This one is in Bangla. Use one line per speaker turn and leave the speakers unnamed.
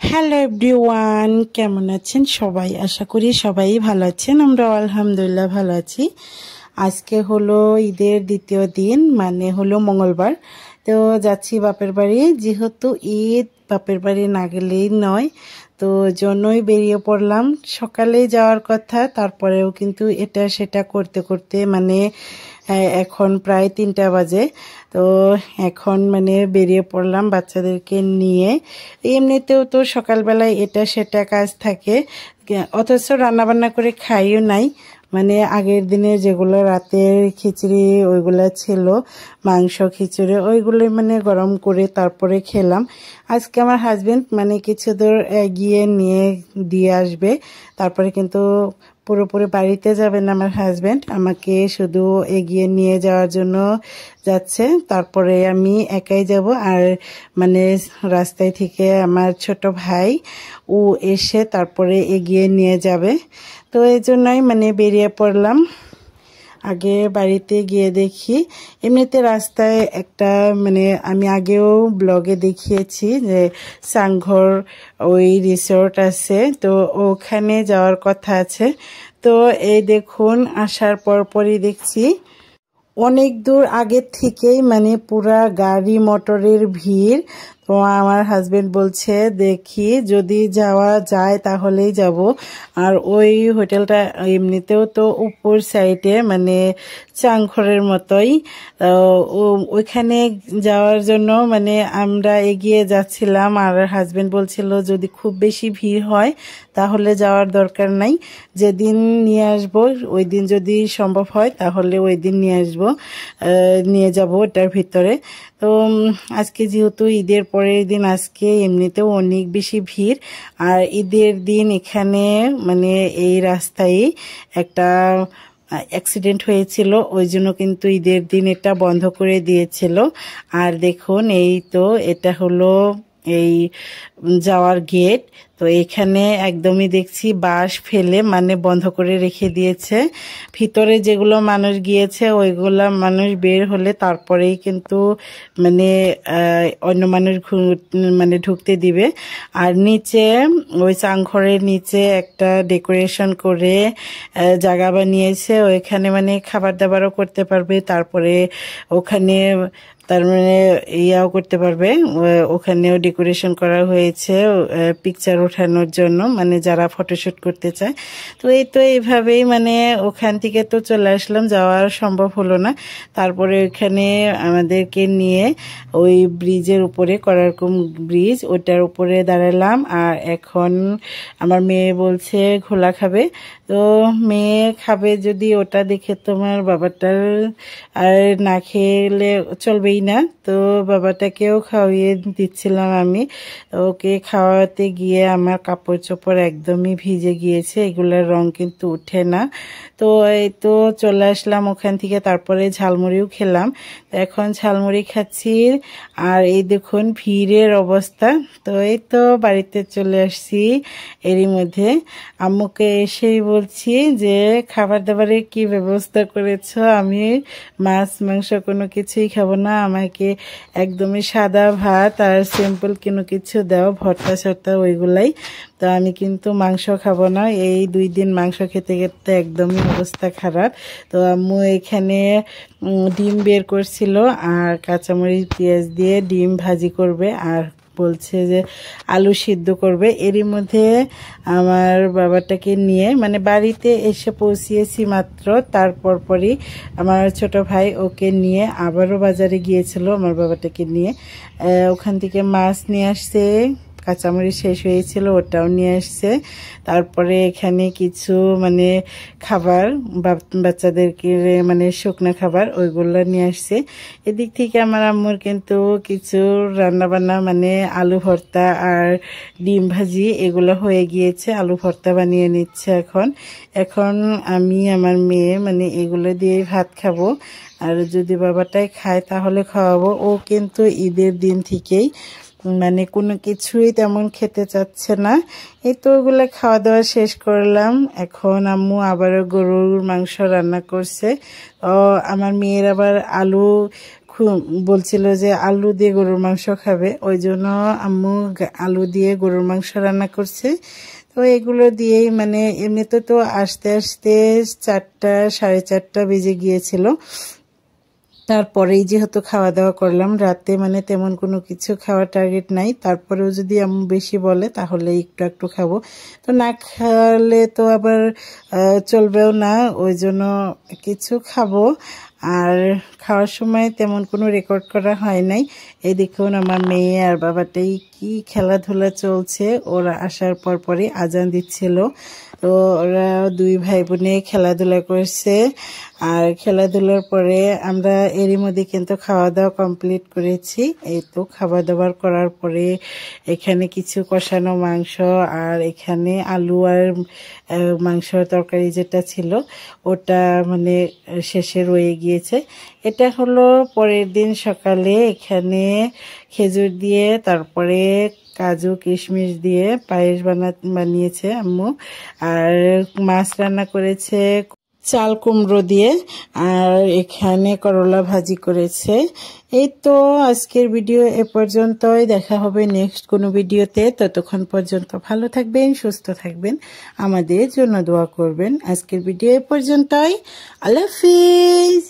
হ্যালো এভরিওয়ান, কেমন আছেন সবাই? আশা করি সবাই ভালো আছেন। আমরাও আলহামদুলিল্লাহ ভালো আছি। আজকে হলো ঈদের দ্বিতীয় দিন, মানে হলো মঙ্গলবার। তো যাচ্ছি বাপের বাড়ি, যেহেতু ঈদ বাপের বাড়ি না গেলেই নয়, তো জন্যই বেরিয়ে পড়লাম। সকালে যাওয়ার কথা, তারপরেও কিন্তু এটা সেটা করতে করতে মানে এখন প্রায় 3টা বাজে। তো এখন মানে বেরিয়ে পড়লাম বাচ্চাদেরকে নিয়ে। এমনিতেও তো সকালবেলায় এটা সেটা কাজ থাকে, অথচ রান্নাবান্না করে খাইও নাই। মানে আগের দিনে যেগুলো রাতের খিচুড়ি ওইগুলো ছিল, মাংস খিচুড়ি ওইগুলোই মানে গরম করে তারপরে খেলাম। আজকে আমার হাজবেন্ড মানে কিছু দূর গিয়ে নিয়ে দিয়ে আসবে, তারপরে কিন্তু পুরোপুরি বাড়িতে যাবেন আমার হাজবেন্ড, আমাকে শুধু এগিয়ে নিয়ে যাওয়ার জন্য যাচ্ছে। তারপরে আমি একাই যাব, আর মানে রাস্তায় থেকে আমার ছোট ভাই ও এসে তারপরে এগিয়ে নিয়ে যাবে। তো এই জন্যই মানে বেরিয়ে পড়লাম। আগে বাড়িতে গিয়ে দেখি, এমনিতে রাস্তায় একটা মানে আমি আগেও ব্লগে দেখিয়েছি যে সাংঘর ওই রিসোর্ট আছে, তো ওখানে যাওয়ার কথা আছে। তো এই দেখুন, আসার পরই দেখছি অনেক দূর আগের থেকেই মানে পুরা গাড়ি মোটরের ভিড়। তো আমার হাজবেন্ড বলছে দেখি যদি যাওয়া যায় তাহলেই যাব। আর ওই হোটেলটা এমনিতেও তো উপর সাইডে মানে চাংঘরের মতোই। ওইখানে যাওয়ার জন্য মানে আমরা এগিয়ে যাচ্ছিলাম, আর হাজবেন্ড বলছিল যদি খুব বেশি ভিড় হয় তাহলে যাওয়ার দরকার নাই, যেদিন নিয়ে আসবো ওই দিন যদি সম্ভব হয় তাহলে ওই দিন নিয়ে যাব ওটার ভিতরে। তো আজকে যেহেতু ঈদের পরের দিন, আজকে এমনিতেও অনেক বেশি ভিড়। আর ঈদের দিন এখানে মানে এই রাস্তায় একটা অ্যাক্সিডেন্ট হয়েছিল, ওই জন্য কিন্তু ঈদের দিন এটা বন্ধ করে দিয়েছিল। আর দেখুন এই তো এটা হলো এই যাওয়ার গেট। তো এখানে একদমই দেখছি বাঁশ ফেলে মানে বন্ধ করে রেখে দিয়েছে। ভিতরে যেগুলো মানুষ গিয়েছে ওইগুলা মানুষ বের হলে তারপরেই কিন্তু মানে অন্য মানুষ মানে ঢুকতে দিবে। আর নিচে ওই চাংঘরের নিচে একটা ডেকোরেশন করে জায়গা বানিয়েছে, ওইখানে মানে খাবার দাবারও করতে পারবে, তারপরে ওখানে তার মানে ইয়াও করতে পারবে। ওখানেও ডেকোরেশন করা হয়েছে পিকচার ওঠানোর জন্য, মানে যারা ফটোশুট করতে চায়। তো এই তো এইভাবেই মানে ওখান থেকে তো চলে আসলাম, যাওয়া সম্ভব হলো না। তারপরে ওখানে আমাদেরকে নিয়ে ওই ব্রিজের উপরে, করারকুম ব্রিজ, ওটার উপরে দাঁড়ালাম। আর এখন আমার মেয়ে বলছে ঘোলা খাবে। তো মেয়ে খাবে যদি, ওটা দেখে তোমার বাবাটার আর না খেলে চলবেই না। তো বাবাটাকেও খাওয়িয়ে দিচ্ছিলাম আমি। ওকে খাওয়াতে গিয়ে আমার কাপড় চোপড় একদমই ভিজে গিয়েছে, এগুলোর রং কিন্তু উঠে না। তো এই তো চলে আসলাম ওখান থেকে, তারপরে ঝালমুড়িও খেলাম। এখন ঝালমুড়ি খাচ্ছি। আর এই দেখুন ভিড়ের অবস্থা। তো এই তো বাড়িতে চলে আসছি এরই মধ্যে। আম্মুকে এসেই বলছি যে খাবার দাবারের কি ব্যবস্থা করেছো, আমি মাছ মাংস কোনো কিছুই খাবো না, আমাকে একদমই সাদা ভাত আর সিম্পল কোনো কিছু দাও, ভর্তা সর্তা ওইগুলাই। তো আমি কিন্তু মাংস খাবো না, এই 2 দিন মাংস খেতে খেতে একদমই অবস্থা খারাপ। তো আম্মু এখানে ডিম বের করছিল, আর কাঁচামরিচ পেঁয়াজ দিয়ে ডিম ভাজি করবে, আর বলছে যে আলু সিদ্ধ করবে। এরই মধ্যে আমার বাবাটাকে নিয়ে মানে বাড়িতে এসে পৌঁছিয়েছি মাত্র, তারপরই আমার ছোট ভাই ওকে নিয়ে আবারও বাজারে গিয়েছিল আমার বাবাটাকে নিয়ে। ওখান থেকে মাছ নিয়ে আসছে, কাঁচামরিচ শেষ হয়েছিল ওটাও নিয়ে আসছে। তারপরে এখানে কিছু মানে খাবার বাচ্চাদেরকে মানে শুকনো খাবার ওইগুলো নিয়ে আসছে। এদিক থেকে আমার আম্মুর কিন্তু কিছু রান্নাবান্না মানে আলু ভর্তা আর ডিম ভাজি এগুলো হয়ে গিয়েছে, আলু ভর্তা বানিয়ে নিচ্ছে এখন আমি আমার মেয়ে মানে এগুলো দিয়েই ভাত খাবো। আর যদি বাবাটাই খায় তাহলে খাওয়াবো। ও কিন্তু ঈদের দিন থেকেই মানে কোনো কিছুই তেমন খেতে চাচ্ছে না। এই তো ওগুলো খাওয়া দাওয়া শেষ করলাম। এখন আম্মু আবারও গরুর মাংস রান্না করছে। আমার মেয়ের আবার আলু বলছিল যে আলু দিয়ে গরুর মাংস খাবে, ওই জন্য আম্মু আলু দিয়ে গরুর মাংস রান্না করছে। তো এগুলো দিয়েই মানে এমনিতে তো আসতে আসতে 4টা 4:30 বেজে গিয়েছিল। তারপরেই যেহেতু খাওয়া দাওয়া করলাম রাতে, মানে তেমন কোনো কিছু খাওয়ার টার্গেট নাই। তারপরেও যদি আম্মু বেশি বলে তাহলে একটু একটু খাবো, তো না খাওয়ালে তো আবার চলবেও না, ওই জন্য কিছু খাবো। আর খাওয়ার সময় তেমন কোনো রেকর্ড করা হয় নাই। এই দেখুন আমার মেয়ে আর বাবাটাই কি খেলাধুলা চলছে, ওরা আসার পরই আজান দিচ্ছিল। তো ওরা 2 ভাই বোনে খেলাধুলা করছে। আর খেলাধুলার পরে আমরা এরই মধ্যে কিন্তু খাওয়া দাওয়া কমপ্লিট করেছি। এই তো খাওয়া দাওয়ার করার পরে এখানে কিছু কষানো মাংস আর এখানে আলু আর মাংস তরকারি যেটা ছিল ওটা মানে শেষে রয়ে গিয়েছে। এটা হলো পরের দিন সকালে এখানে খেজুর দিয়ে তারপরে কাজু কিশমিশ দিয়ে পায়েস বানিয়েছে আম্মু। আর মাছ রান্না করেছে চাল কুমড়ো দিয়ে, আর এখানে করলা ভাজি করেছে। এই তো আজকের ভিডিও এ পর্যন্তই, দেখা হবে নেক্সট কোনো ভিডিওতে। ততক্ষণ পর্যন্ত ভালো থাকবেন, সুস্থ থাকবেন, আমাদের জন্য দোয়া করবেন। আজকের ভিডিও এ পর্যন্তই, আল্লাহ হাফিজ।